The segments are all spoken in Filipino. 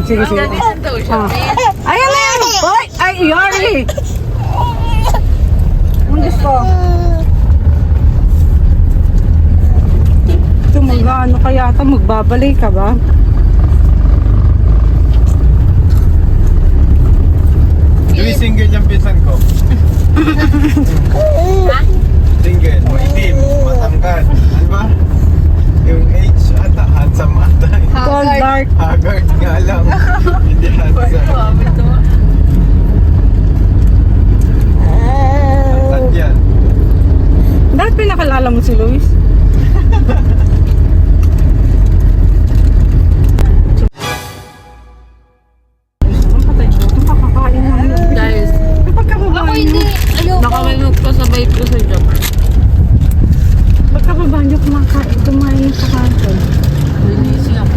sige, sige. Ganyan daw siya. Ayan na yan! Hoy! Ay, Yori! Ang gusto. Ito ano kaya ito? Magbabalik ka ba? Yung single yung pinsan ko. Single, maitim, matangkad. Ano ba? Yung age ata, handsome ata. Tall, dark. Haggard nga lang. Hindi handsome. At yan. Dahil pinakalala mo si Luis? Guys, ako hindi. Ayoko. Baka may magpasabay ko sa Japan. Pagkababa niyo kumain sa kanton. Nalisi ako.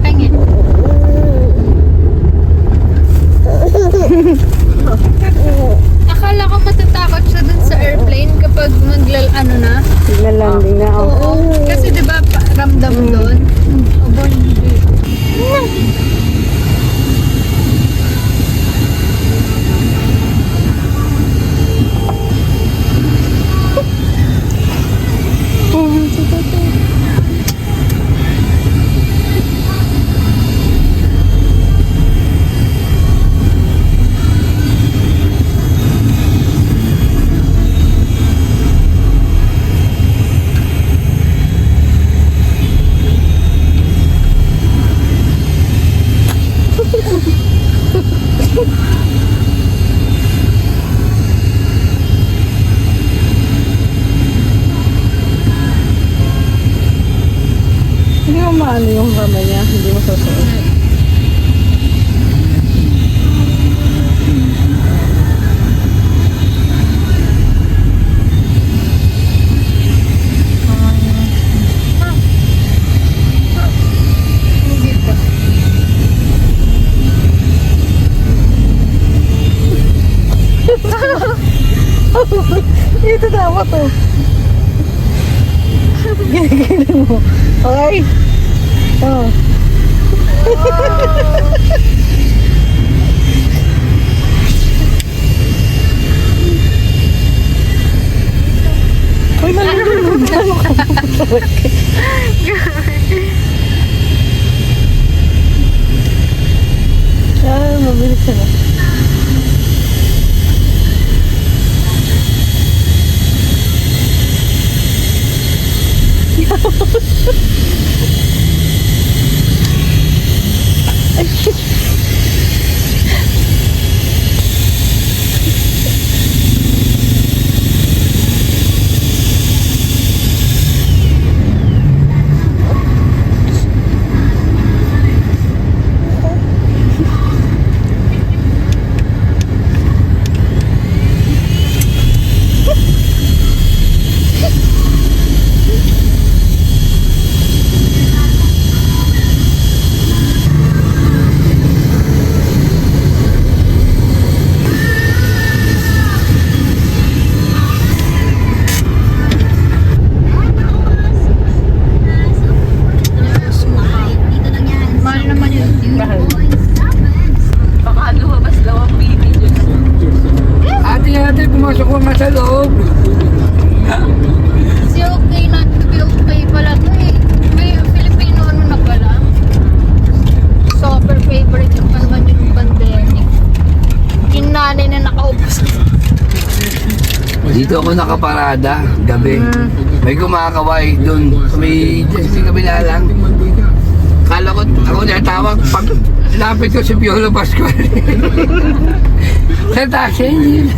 Pengin. Akala ko matatakot siya dun sa airplane kapag ano na. Naglalanding na ako. Oo. Kasi diba ramdam doon? Aba, hindi. Hindi mo maano yung ramay niya. Hindi mo susunod. Hindi pa. Ito dapat to. Gini mo. Okay? Oh. Uy, malulunod na mo. Mabilis ka na. Mahal naman yun. Bahal. Baka lumabas daw ang video. Ate, pumasok ko nga sa loob. Si okay not to be okay pala to eh. May Filipino na pala. Super favorite yung pa naman yung pandemic. Yung nanay na nakaupo sa Dito ako nakaparada, gabi. May kumakaway doon. May sa kabila lang. Kala ko, ako natawag pag lapit ko si Piolo Pascual. Sa taxi, hindi.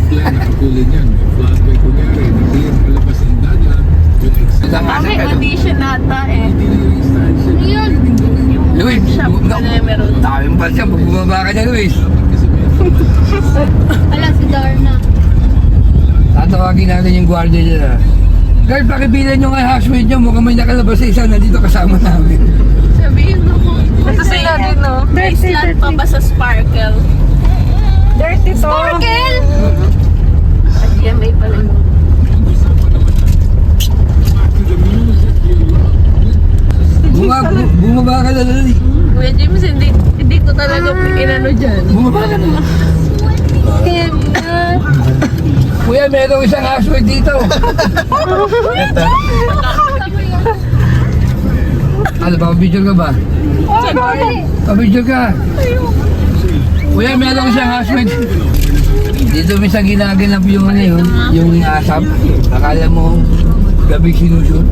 May audition nata eh. Yun. Luis, daming pa siya. Bumaba ka na, Luis. Ala si Darna. Tatawagin natin yung guardia niya. Guard, pakibilan nyo nga yung housemate nyo. Mukhang may nakalabas sa isa na dito kasama namin. Sabihin mo ko. Ito sila din, no? Iceland pa ba sa Sparkle? Dirty to. Sparkle! At yan may pala yung Bumaba ka na dali. Kuya James, hindi ko talaga inano dyan. Bumaba ka na. Kuya, merong isang aswad dito. Ito. Ano, pa-picture ka ba? Pa-picture ka. Kuya, merong isang aswad. Dito minsan ginaganap yung ano yun, yung asap. Akala mo gabi sinushoot.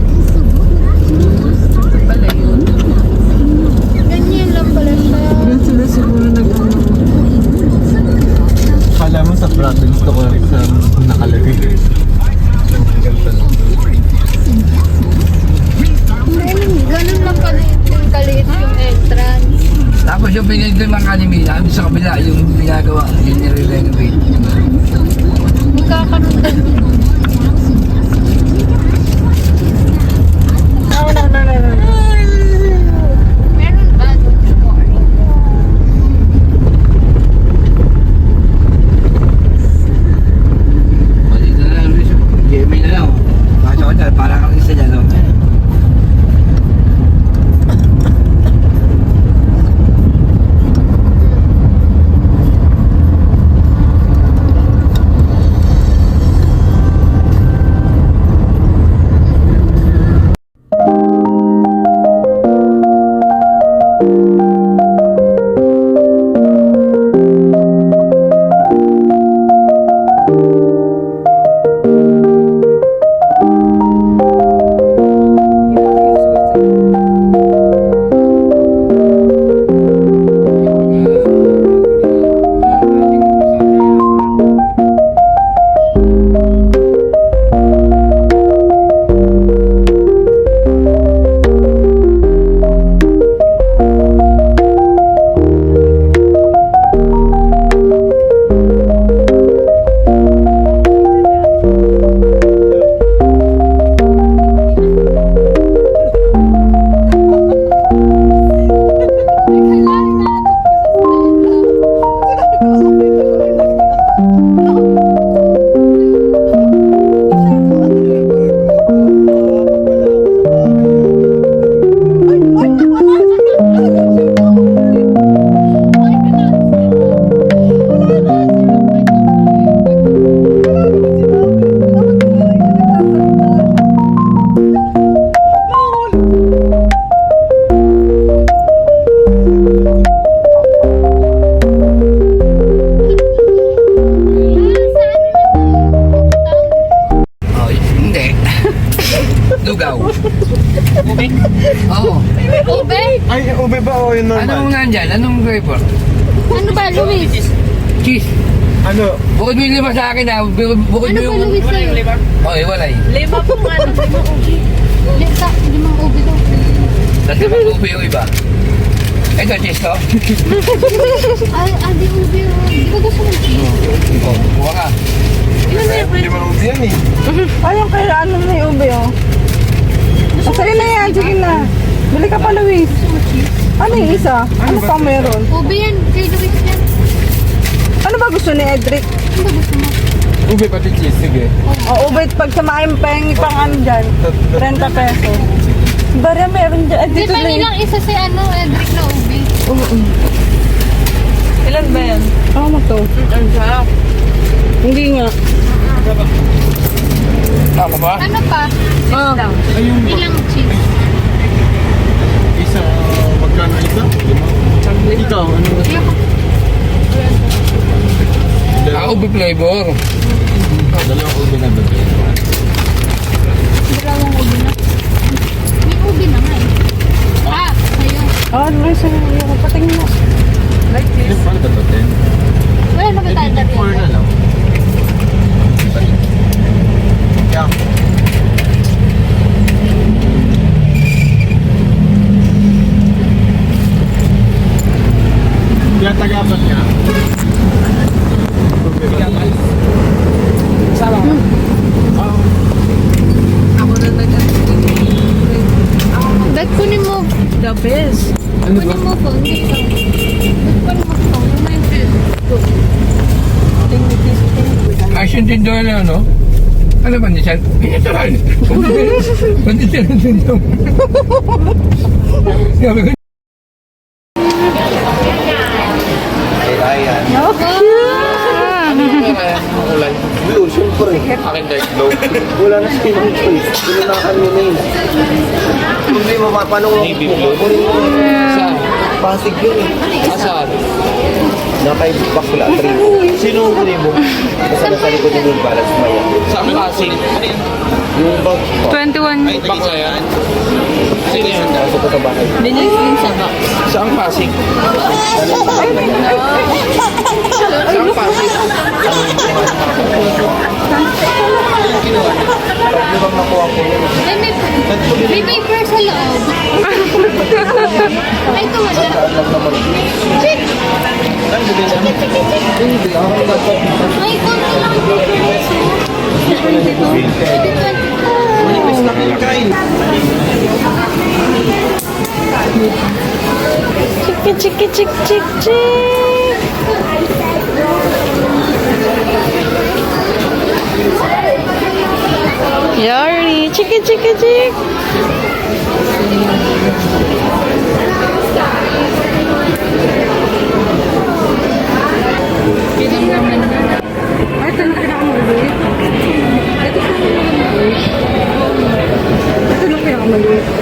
Pala yun. Ganyan lang pala siya. Doon sila siguro Kala mo sa province to ko sa nakalagay. Ganito lang. Ganun lang kaliit yung kaliit yung entrance. Tapos yung pinili ng mga kanimila, sa kabila, yung ginagawa, yung nire-renovate. Magkakaroon din. Meron ba doon? O, dito na lang, Luis. Jamie na lang. Pasok ko dyan, parang kang isa dyan. No? Oh, hindi. Lugaw. Oo. Ube? Ay, ube ba o yung normal? Anong nandyan? Anong flavor? Ano ba, Luis? Cheese. Ano? Bukod mo yung lima sa akin ha. Bukod Ano mo ba, yung... Luis? Oh, iwalay. Lima po nga, lima ubi. Limang ube daw. Dati ba ube yung iba? Ito, cheese to? Ay, di ube. Di ko gusto ng cheese. Oh, buka ka. Hindi mo ube yan eh. Ayun, kaya ano na yung ube, oh. Sige na yan, sige na. Bili ka pa, Luis. Ano yung isa? Ano pa meron? Ube yan. Kay Luis yan. Ano ba gusto ni Edric? Ano ba gusto mo? Ube pati cheese, sige. O, ube, pag samahin pengi pang ano dyan, 30 pesos. Barya meron dyan. Di Dito ba na yun. nilang isa si ano, Edric na ube? Ilan ba yan? Ano to? Ang sarap. Hindi nga. Tama ba? Ano pa? Ayun ba? Ilang cheese? Isa, magkano isa? Ikaw, ano? Ube flavor. Dalawang ube na ba? Dalawang ube na. May ube na nga eh. Sa'yo. Oh, Luis, yung patingin mo. Like this. Paano ba ito? Wala na ba tayo na Four na lang. Yeah. Kaya tagapan niya. Sama ka? Ako na nag- Dad, kunin mo The best. Ano ba? Kunin mo po, hindi ko. Kunin mo po, may Action din doon na, ano? Ano ba niya? Pinaturan! Pwede siya ng tindong. Sabi ko, Ayan. kulay. Blue, syempre. Akin dark blue. Wala na siya ng choice. Wala na kami na yun. Hindi mo paano mo. Navy blue. Saan? Pasig yun eh. Saan? Nakay bakla, 3. Sino mo mo? Kasi nasa likod yung balance mo yan. Saan passing? Yung bag mo. 21. Bakla yan? Sino yan? Nasa ko sa bahay. Binis din sa box. Saan passing? Saan passing? Di ba nakuha ko yun? May paper sa loob. Ay, ito wala. Alam naman. Hindi, ako nagpapalagay. Ay, konti lang dito. Manipis na kayo kain. Chiki, chiki, chik, chik, chik. Yari, chiki, chiki, chik. Ay, ito na pinakamaliit. Ito na pinakamaliit.